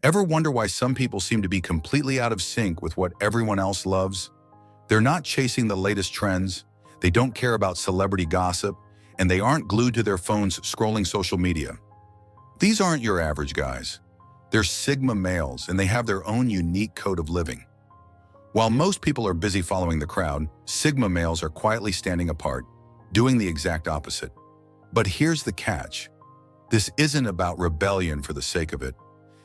Ever wonder why some people seem to be completely out of sync with what everyone else loves? They're not chasing the latest trends, they don't care about celebrity gossip, and they aren't glued to their phones scrolling social media. These aren't your average guys. They're Sigma males, and they have their own unique code of living. While most people are busy following the crowd, Sigma males are quietly standing apart, doing the exact opposite. But here's the catch. This isn't about rebellion for the sake of it.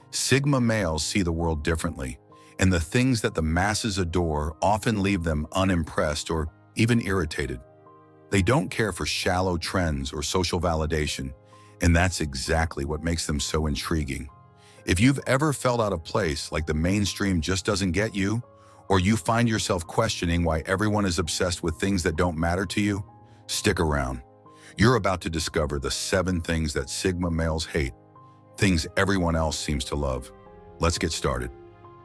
Sigma males see the world differently, and the things that the masses adore often leave them unimpressed or even irritated. They don't care for shallow trends or social validation, and that's exactly what makes them so intriguing. If you've ever felt out of place, like the mainstream just doesn't get you, or you find yourself questioning why everyone is obsessed with things that don't matter to you, stick around. You're about to discover the 7 things that Sigma males hate, things everyone else seems to love. Let's get started.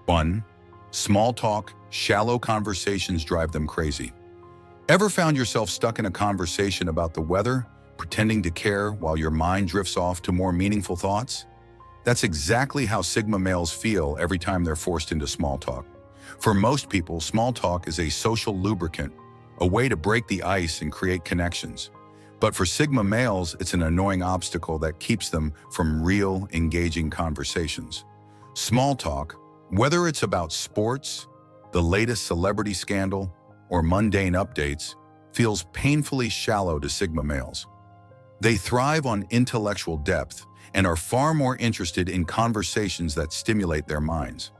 1. Small talk, shallow conversations drive them crazy. Ever found yourself stuck in a conversation about the weather, pretending to care while your mind drifts off to more meaningful thoughts? That's exactly how Sigma males feel every time they're forced into small talk. For most people, small talk is a social lubricant, a way to break the ice and create connections. But for Sigma males, it's an annoying obstacle that keeps them from real, engaging conversations. Small talk, whether it's about sports, the latest celebrity scandal, or mundane updates, feels painfully shallow to Sigma males. They thrive on intellectual depth and are far more interested in conversations that stimulate their minds.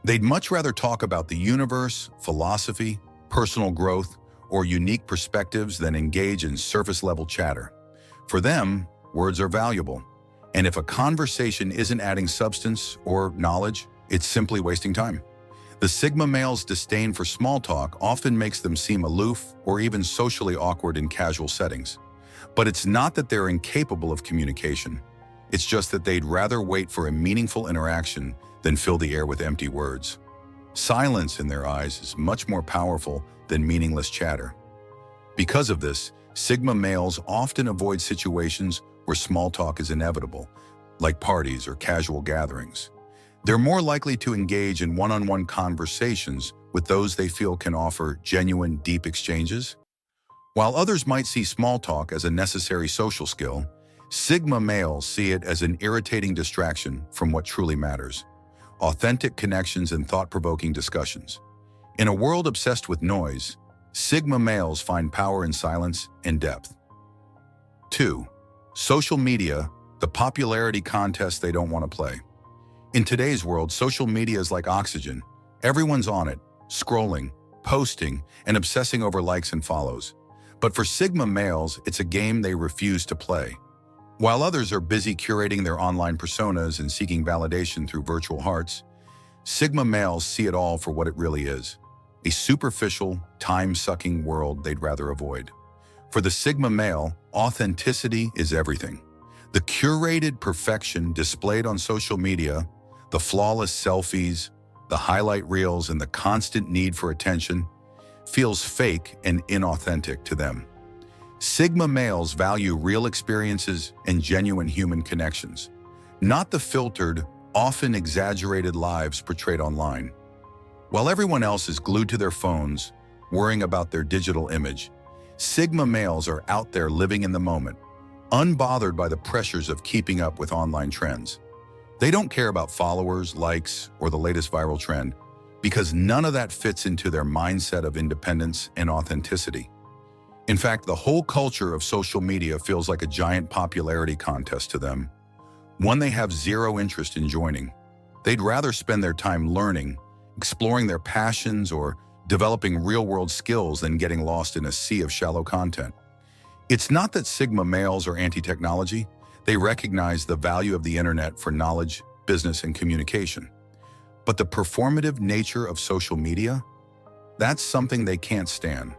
They'd much rather talk about the universe, philosophy, personal growth, or unique perspectives than engage in surface-level chatter. For them, words are valuable, and if a conversation isn't adding substance or knowledge, it's simply wasting time. The Sigma male's disdain for small talk often makes them seem aloof or even socially awkward in casual settings. But it's not that they're incapable of communication. It's just that they'd rather wait for a meaningful interaction than fill the air with empty words. Silence in their eyes is much more powerful than meaningless chatter. Because of this, Sigma males often avoid situations where small talk is inevitable, like parties or casual gatherings. They're more likely to engage in one-on-one conversations with those they feel can offer genuine, deep exchanges. While others might see small talk as a necessary social skill, Sigma males see it as an irritating distraction from what truly matters: authentic connections and thought-provoking discussions. In a world obsessed with noise, Sigma males find power in silence and depth. 2. Social media, the popularity contest they don't want to play. In today's world, social media is like oxygen. Everyone's on it, scrolling, posting, and obsessing over likes and follows. But for Sigma males, it's a game they refuse to play. While others are busy curating their online personas and seeking validation through virtual hearts, Sigma males see it all for what it really is: a superficial, time-sucking world they'd rather avoid. For the Sigma male, authenticity is everything. The curated perfection displayed on social media, the flawless selfies, the highlight reels, and the constant need for attention feels fake and inauthentic to them. Sigma males value real experiences and genuine human connections, not the filtered, often exaggerated lives portrayed online. While everyone else is glued to their phones, worrying about their digital image, Sigma males are out there living in the moment, unbothered by the pressures of keeping up with online trends. They don't care about followers, likes, or the latest viral trend, because none of that fits into their mindset of independence and authenticity. In fact, the whole culture of social media feels like a giant popularity contest to them, one they have zero interest in joining. They'd rather spend their time learning, exploring their passions, or developing real-world skills than getting lost in a sea of shallow content. It's not that Sigma males are anti-technology. They recognize the value of the internet for knowledge, business, and communication. But the performative nature of social media, that's something they can't stand.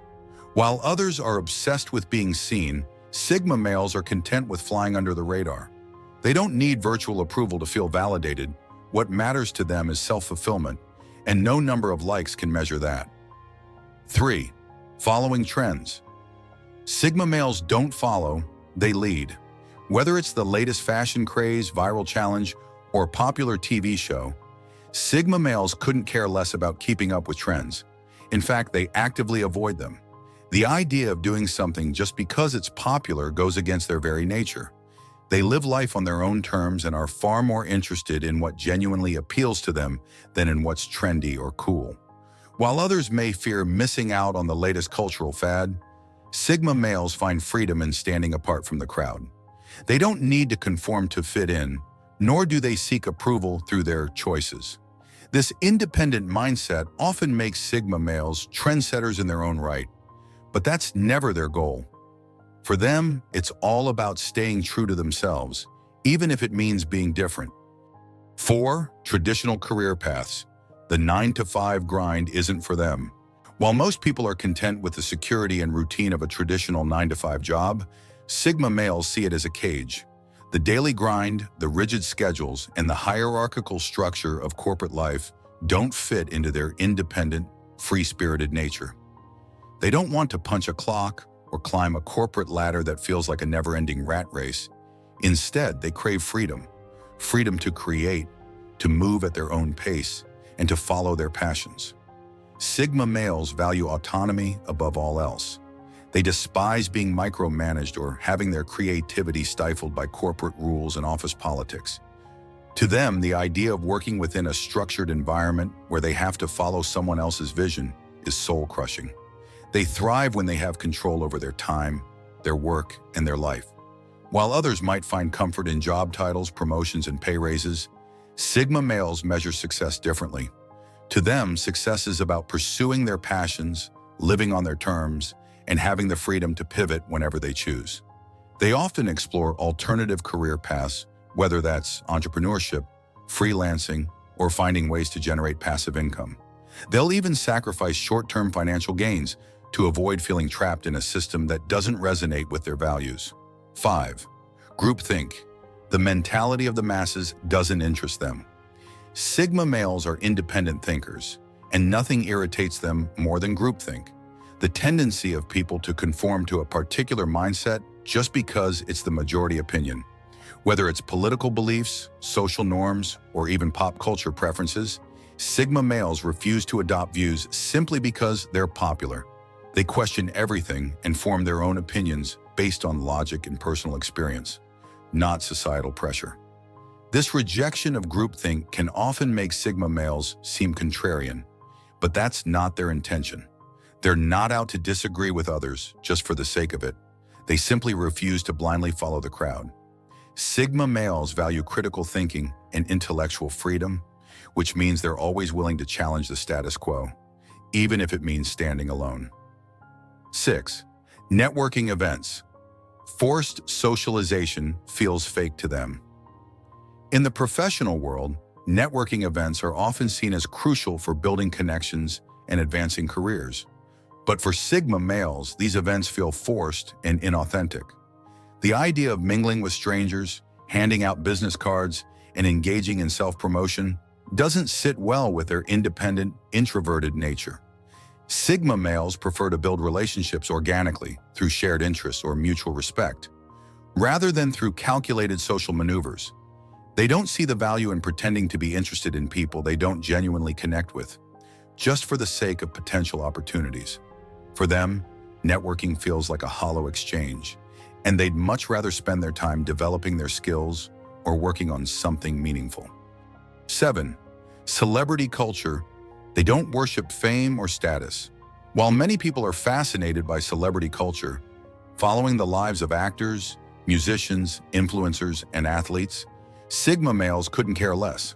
While others are obsessed with being seen, Sigma males are content with flying under the radar. They don't need virtual approval to feel validated. What matters to them is self-fulfillment, and no number of likes can measure that. 3. Following trends. Sigma males don't follow, they lead. Whether it's the latest fashion craze, viral challenge, or popular TV show, Sigma males couldn't care less about keeping up with trends. In fact, they actively avoid them. The idea of doing something just because it's popular goes against their very nature. They live life on their own terms and are far more interested in what genuinely appeals to them than in what's trendy or cool. While others may fear missing out on the latest cultural fad, Sigma males find freedom in standing apart from the crowd. They don't need to conform to fit in, nor do they seek approval through their choices. This independent mindset often makes Sigma males trendsetters in their own right, but that's never their goal. For them, it's all about staying true to themselves, even if it means being different. 4. Traditional career paths. The 9-to-5 grind isn't for them. While most people are content with the security and routine of a traditional 9-to-5 job, Sigma males see it as a cage. The daily grind, the rigid schedules, and the hierarchical structure of corporate life don't fit into their independent, free-spirited nature. They don't want to punch a clock or climb a corporate ladder that feels like a never-ending rat race. Instead, they crave freedom. Freedom to create, to move at their own pace, and to follow their passions. Sigma males value autonomy above all else. They despise being micromanaged or having their creativity stifled by corporate rules and office politics. To them, the idea of working within a structured environment where they have to follow someone else's vision is soul-crushing. They thrive when they have control over their time, their work, and their life. While others might find comfort in job titles, promotions, and pay raises, Sigma males measure success differently. To them, success is about pursuing their passions, living on their terms, and having the freedom to pivot whenever they choose. They often explore alternative career paths, whether that's entrepreneurship, freelancing, or finding ways to generate passive income. They'll even sacrifice short-term financial gains to avoid feeling trapped in a system that doesn't resonate with their values. 5. Groupthink. The mentality of the masses doesn't interest them. Sigma males are independent thinkers, and nothing irritates them more than groupthink. The tendency of people to conform to a particular mindset just because it's the majority opinion. Whether it's political beliefs, social norms, or even pop culture preferences, Sigma males refuse to adopt views simply because they're popular. They question everything and form their own opinions based on logic and personal experience, not societal pressure. This rejection of groupthink can often make Sigma males seem contrarian, but that's not their intention. They're not out to disagree with others just for the sake of it. They simply refuse to blindly follow the crowd. Sigma males value critical thinking and intellectual freedom, which means they're always willing to challenge the status quo, even if it means standing alone. 6. Networking events. Forced socialization feels fake to them. In the professional world, networking events are often seen as crucial for building connections and advancing careers. But for Sigma males, these events feel forced and inauthentic. The idea of mingling with strangers, handing out business cards, and engaging in self-promotion doesn't sit well with their independent, introverted nature. Sigma males prefer to build relationships organically through shared interests or mutual respect, rather than through calculated social maneuvers. They don't see the value in pretending to be interested in people they don't genuinely connect with, just for the sake of potential opportunities. For them, networking feels like a hollow exchange, and they'd much rather spend their time developing their skills or working on something meaningful. 7. Celebrity culture. They don't worship fame or status. While many people are fascinated by celebrity culture, following the lives of actors, musicians, influencers, and athletes, Sigma males couldn't care less.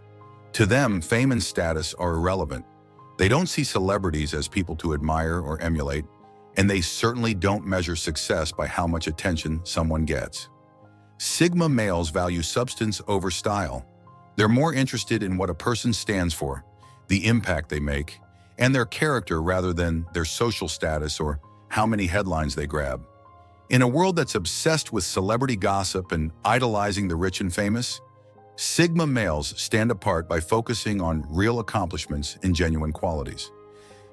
To them, fame and status are irrelevant. They don't see celebrities as people to admire or emulate, and they certainly don't measure success by how much attention someone gets. Sigma males value substance over style. They're more interested in what a person stands for, the impact they make, and their character rather than their social status or how many headlines they grab. In a world that's obsessed with celebrity gossip and idolizing the rich and famous, Sigma males stand apart by focusing on real accomplishments and genuine qualities.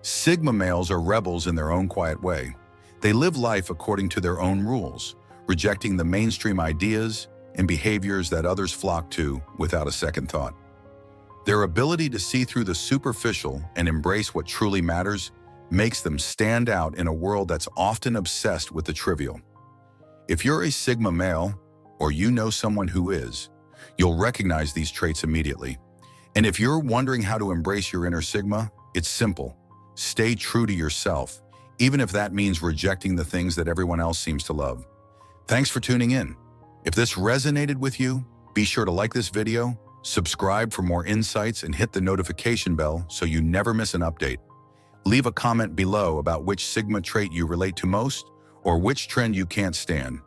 Sigma males are rebels in their own quiet way. They live life according to their own rules, rejecting the mainstream ideas and behaviors that others flock to without a second thought. Their ability to see through the superficial and embrace what truly matters makes them stand out in a world that's often obsessed with the trivial. If you're a Sigma male, or you know someone who is, you'll recognize these traits immediately. And if you're wondering how to embrace your inner Sigma, it's simple. Stay true to yourself, even if that means rejecting the things that everyone else seems to love. Thanks for tuning in. If this resonated with you, be sure to like this video, subscribe for more insights, and hit the notification bell so you never miss an update. Leave a comment below about which Sigma trait you relate to most or which trend you can't stand.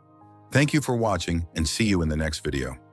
Thank you for watching, and see you in the next video.